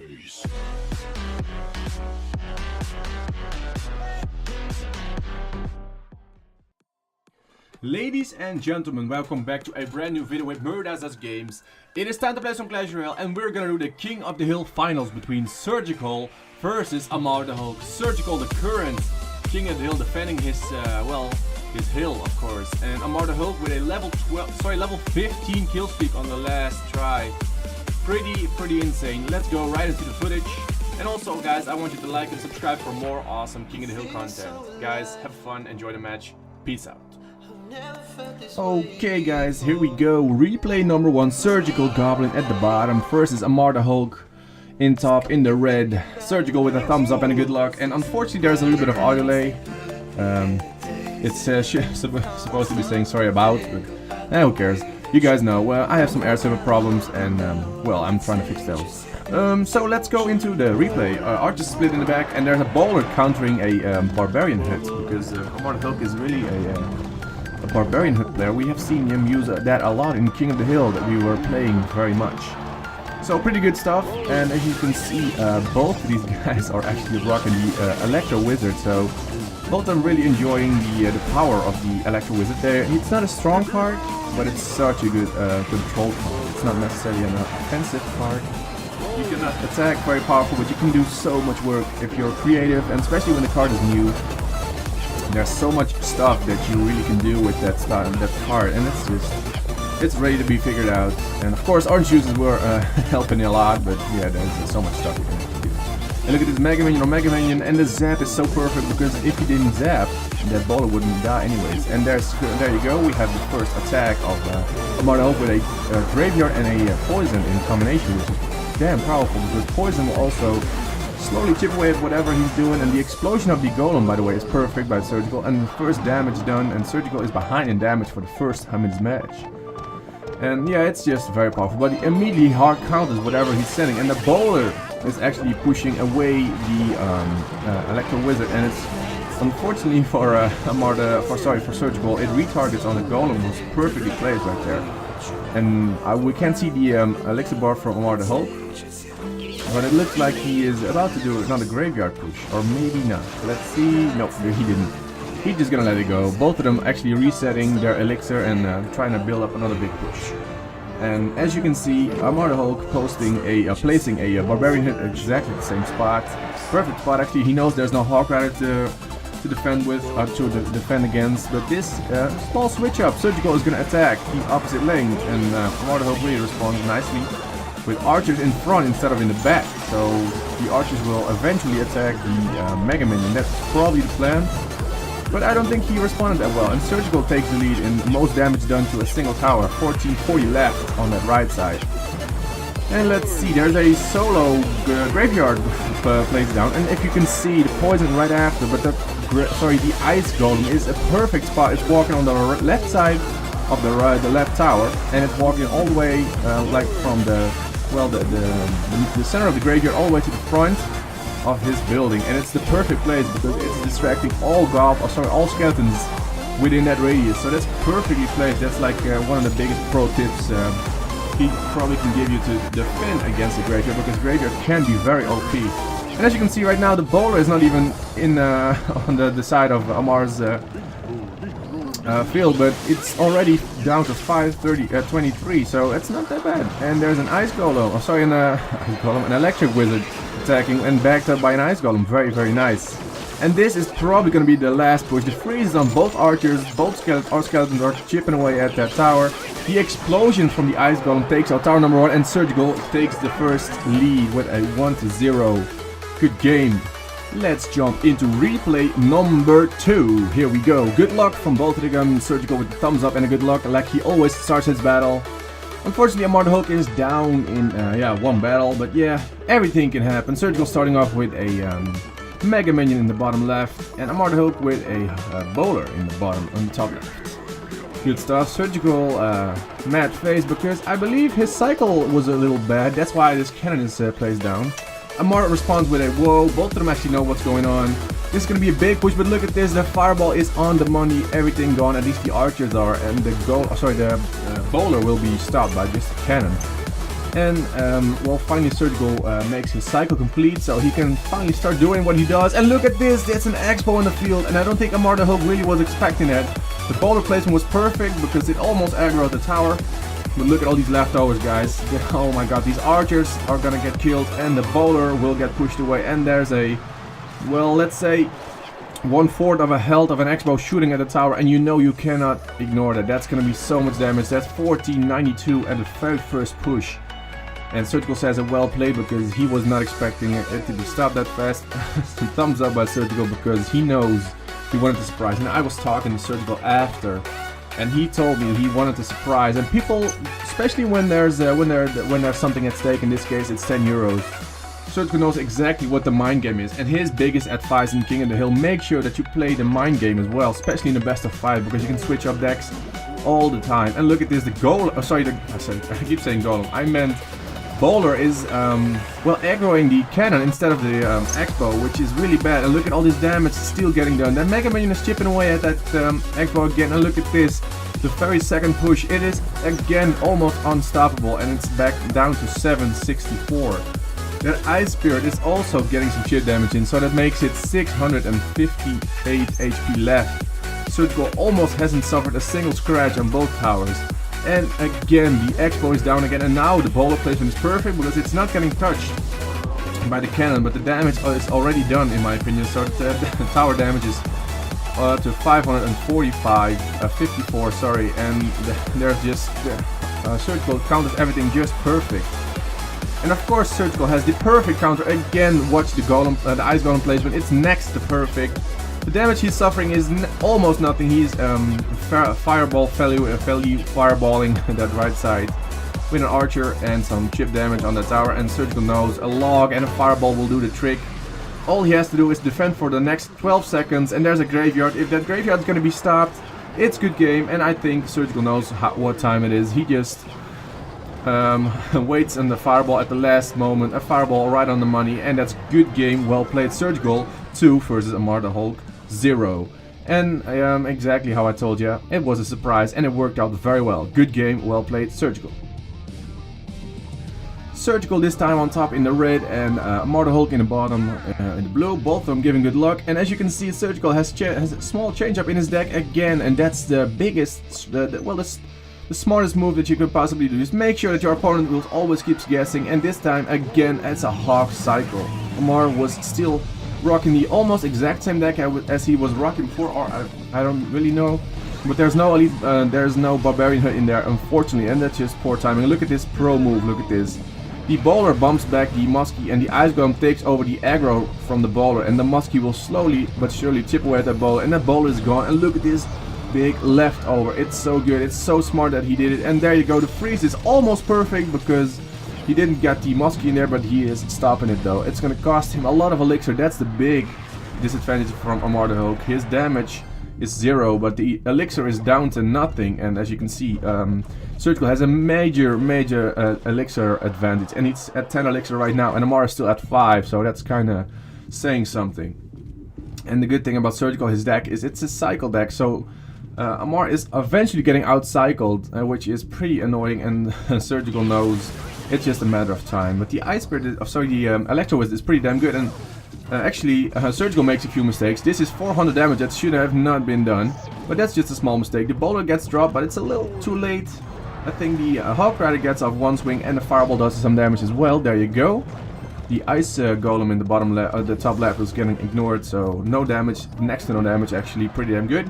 face. Ladies and gentlemen, welcome back to a brand new video with MURDASdoesGAMES. It is time to play some Clash Royale and we're gonna do the King of the Hill finals between Surgical versus Amarthehulk. Surgical, the current King of the Hill, defending his, his hill of course. And Amarthehulk with a level 15 kill streak on the last try. Pretty insane. Let's go right into the footage. And also guys, I want you to like and subscribe for more awesome King of the Hill content. Guys, have fun, enjoy the match. Peace out. Okay guys, here we go. Replay number 1, Surgical Goblin at the bottom versus Amarthehulk in top in the red. Surgical with a thumbs up and a good luck. And unfortunately there's a little bit of audio delay. It's supposed to be saying sorry about, but who cares. You guys know, well, I have some air server problems and well, I'm trying to fix those. So let's go into the replay. Archers split in the back and there's a bowler countering a barbarian hit, because Amarthehulk is really a barbarian hit player. We have seen him use that a lot in King of the Hill that we were playing very much. So pretty good stuff, and as you can see, both of these guys are actually rocking the Electro Wizard, so both are really enjoying the power of the Electro Wizard. It's not a strong card, but it's such a good control card. It's not necessarily an offensive card. You can attack very powerful, but you can do so much work if you're creative, and especially when the card is new. There's so much stuff that you really can do with that card, and it's ready to be figured out. And of course, orange juices were helping a lot, but yeah, there's so much stuff you can actually do. And look at this Mega Minion, and the zap is so perfect, because if you didn't zap, that bowler wouldn't die anyways. And there you go, we have the first attack of Amarthehulk with a graveyard and a poison in combination, which is damn powerful, because poison will also slowly chip away at whatever he's doing. And the explosion of the golem, by the way, is perfect by Surgical, and the first damage done, and Surgical is behind in damage for the first time in his match. And yeah, it's just very powerful, but he immediately hard counters whatever he's sending, and the bowler is actually pushing away the Electro Wizard, and it's unfortunately for Surgical, it retargets on the golem, who's perfectly placed right there. And we can't see the elixir bar from Amarthehulk, but it looks like he is about to do another graveyard push, or maybe not. Let's see. Nope, he didn't. He's just gonna let it go. Both of them actually resetting their elixir and trying to build up another big push. And as you can see, Amarthehulk placing a barbarian hit at exactly the same spot. Perfect spot actually. He knows there's no Hawk Rider to defend with, defend against. But this small switch up, Surgical is gonna attack the opposite lane, and Amarthehulk really responds nicely with archers in front instead of in the back. So the archers will eventually attack the Mega Minion. That's probably the plan. But I don't think he responded that well. And Surgical takes the lead in most damage done to a single tower. 1440 left on that right side. And let's see, there's a solo graveyard placed down. And if you can see, the poison right after, but the ice golem is a perfect spot. It's walking on the left side of the left tower, and it's walking all the way like from the center of the graveyard all the way to the front of his building, and it's the perfect place because it's distracting all skeletons within that radius. So that's perfectly placed. That's like one of the biggest pro tips he probably can give you to defend against the graveyard, because graveyard can be very OP. And as you can see right now, the bowler is not even in on the side of Amar's field, but it's already down to 23, so it's not that bad. And there's an ice golem, an electric wizard attacking, and backed up by an ice golem. Very nice. And this is probably going to be the last push. The freeze is on both archers. Both skeletons are chipping away at that tower. The explosion from the ice golem takes out tower number 1, and Surgical takes the first lead with a 1-0. Good game. Let's jump into replay number 2. Here we go. Good luck from both of them. Surgical with the thumbs up and a good luck, like he always starts his battle. Unfortunately, Amarthehulk is down in one battle, but yeah, everything can happen. Surgical starting off with a Mega Minion in the bottom left, and Amarthehulk with a bowler in the on the top left. Good stuff. Surgical mad face, because I believe his cycle was a little bad. That's why this cannon is placed down. Amar responds with a whoa. Both of them actually know what's going on. This is going to be a big push, but look at this. The fireball is on the money. Everything gone. At least the archers are, and the bowler will be stopped by just a cannon. And well, finally Surgical makes his cycle complete, so he can finally start doing what he does. And look at this, that's an Expo in the field, and I don't think Amarthehulk really was expecting that. The bowler placement was perfect because it almost aggroed the tower. But look at all these leftovers, guys. Oh my god, these archers are gonna get killed and the bowler will get pushed away. And there's a, well, let's say 1/4 of a health of an Expo shooting at the tower, and you know you cannot ignore that. That's gonna be so much damage. That's 1492 at the very first push. And Surgical says it well played because he was not expecting it to be stopped that fast. Thumbs up by Surgical because he knows he wanted to surprise. And I was talking to Surgical after, and he told me he wanted to surprise. And people, especially when there's something at stake, in this case it's 10 euros. Surgical knows exactly what the mind game is, and his biggest advice in King of the Hill: make sure that you play the mind game as well, especially in the best of 5, because you can switch up decks all the time. And look at this, the golem. Oh, sorry, I keep saying golem. I meant bowler is well, aggroing the cannon instead of the Expo, which is really bad. And look at all this damage still getting done. That Mega Minion is chipping away at that Expo again. And look at this, the very second push. It is again almost unstoppable, and it's back down to 764. That Ice Spirit is also getting some chip damage in, so that makes it 658 HP left. Surgical almost hasn't suffered a single scratch on both towers. And again, the Expo is down again, and now the bowler placement is perfect because it's not getting touched by the cannon, but the damage is already done in my opinion. So the tower damage is to 54, sorry, and there's just Surgical counters everything just perfect. And of course Surgical has the perfect counter again. Watch the golem, the ice golem placement, it's next to perfect. The damage he's suffering is almost nothing. He's fireball value fireballing that right side with an archer and some chip damage on the tower, and Surgical knows a log and a fireball will do the trick. All he has to do is defend for the next 12 seconds, and there's a graveyard. If that graveyard is going to be stopped, it's good game, and I think Surgical knows what time it is. He just waits on the fireball at the last moment, a fireball right on the money, and that's good game, well played. Surgical 2 versus Amarthehulk 0. And exactly how I told you, it was a surprise and it worked out very well. Good game, well played, Surgical. Surgical this time on top in the red, and Amarthehulk in the bottom in the blue, both of them giving good luck. And as you can see, Surgical has a small change up in his deck again, and that's the biggest, the smartest move that you could possibly do. Is make sure that your opponent will always keeps guessing, and this time again it's a Hawk cycle. Amar was still rocking the almost exact same deck as he was rocking before, or I don't really know. But there's no elite, there's no barbarian in there, unfortunately, and that's just poor timing. Look at this pro move, look at this. The bowler bumps back the muskie, and the ice golem takes over the aggro from the bowler, and the muskie will slowly but surely chip away at that bowler, and that bowler is gone. And look at this big leftover. It's so good, it's so smart that he did it. And there you go, the freeze is almost perfect because he didn't get the muskie in there, but he is stopping it though. It's gonna cost him a lot of elixir. That's the big disadvantage from Amarthehulk. His damage is 0, but the elixir is down to nothing. And as you can see, Surgical has a major elixir advantage, and he's at 10 elixir right now, and Amar is still at 5, so that's kind of saying something. And the good thing about Surgical, his deck, is it's a cycle deck, so Amar is eventually getting out-cycled, which is pretty annoying, and Surgical knows it's just a matter of time. But the Ice Spirit, the Electro Wizard is pretty damn good, and actually Surgical makes a few mistakes. This is 400 damage that should have not been done, but that's just a small mistake. The bowler gets dropped, but it's a little too late. I think the Hawk Rider gets off one swing, and the Fireball does some damage as well. There you go. The Ice Golem in the bottom the top left was getting ignored, so no damage, next to no damage actually, pretty damn good.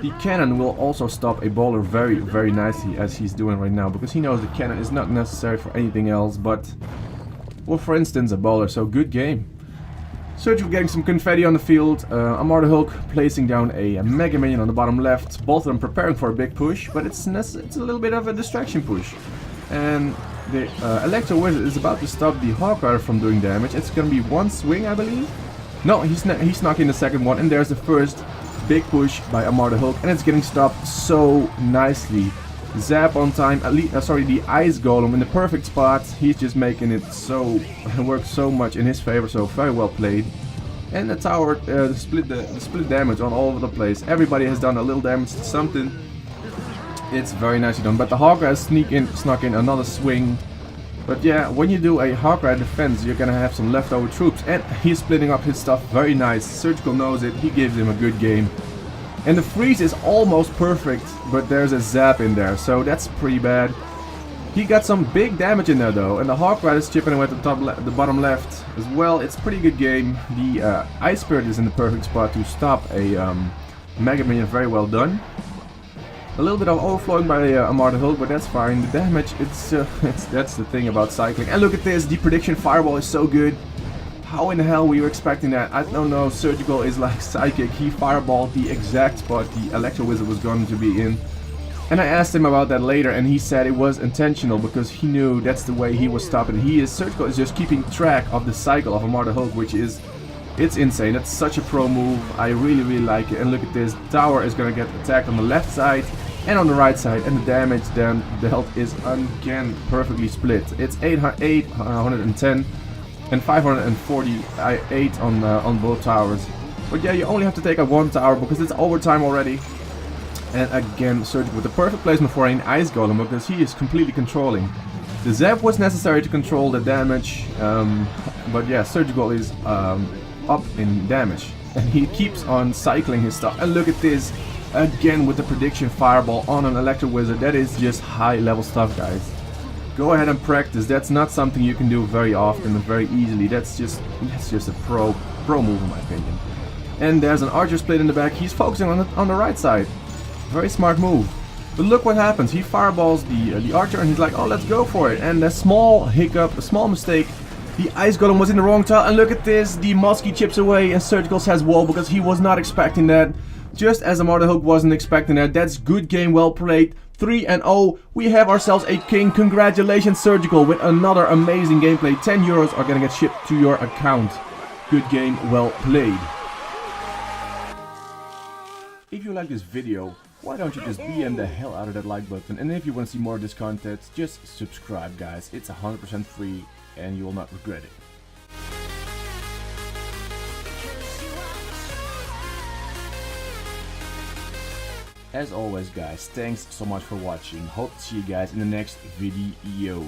The cannon will also stop a bowler very nicely, as he's doing right now, because he knows the cannon is not necessary for anything else but, well, for instance, a bowler, so good game. Surgical getting some confetti on the field, Amarthehulk placing down a Mega Minion on the bottom left, both of them preparing for a big push, but it's a little bit of a distraction push. And the Electro Wizard is about to stop the Hawk Rider from doing damage. It's gonna be one swing, I believe. No, he's knocking the second one, and there's the first big push by Amarthehulk, and it's getting stopped so nicely. Zap on time, the Ice Golem in the perfect spot. He's just making it so work so much in his favor, so very well played. And the tower, the split damage on all over the place. Everybody has done a little damage to something. It's very nicely done, but the Hawk has snuck in another swing, But yeah, when you do a Hawkeye defense, you're gonna have some leftover troops, and he's splitting up his stuff very nice. Surgical knows it, he gives him a good game. And the freeze is almost perfect, but there's a zap in there, so that's pretty bad. He got some big damage in there though, and the Hawk Rider's chipping away at the bottom left as well. It's a pretty good game. The Ice Spirit is in the perfect spot to stop a Mega Minion, very well done. A little bit of overflowing by Amarthehulk, but that's fine. The damage, that's the thing about cycling. And look at this, the prediction fireball is so good. How in the hell were you expecting that? I don't know, Surgical is like psychic. He fireballed the exact spot the Electro Wizard was going to be in. And I asked him about that later, and he said it was intentional because he knew that's the way he was stopping. Surgical is just keeping track of the cycle of Amarthehulk, which is, it's insane. That's such a pro move. I really like it. And look at this, Tower is gonna get attacked on the left side and on the right side, and the damage then dealt is again perfectly split. It's 810 and 548 on both towers. But yeah, you only have to take out one tower because it's overtime already. And again, Surgical with the perfect placement for an Ice Golem because he is completely controlling. The Zap was necessary to control the damage, but yeah, Surgical is up in damage. And he keeps on cycling his stuff. And look at this, again with the prediction fireball on an Electro Wizard. That is just high level stuff, guys. Go ahead and practice. That's not something you can do very often and very easily. That's just a pro move in my opinion. And there's an Archer split in the back. He's focusing on the right side. Very smart move. But look what happens. He fireballs the Archer and he's like, oh, let's go for it. And a small hiccup, a small mistake. The Ice Golem was in the wrong tile. And look at this. The Muskie chips away and Surgical says wall because he was not expecting that. Just as Amarthehulk wasn't expecting that. That's good game, well played. 3-0. We have ourselves a king. Congratulations, Surgical, with another amazing gameplay. 10 euros are gonna get shipped to your account. Good game, well played. If you like this video, why don't you just BM the hell out of that like button, and if you want to see more of this content, just subscribe, guys. It's 100% free and you will not regret it. As always, guys, thanks so much for watching. Hope to see you guys in the next video.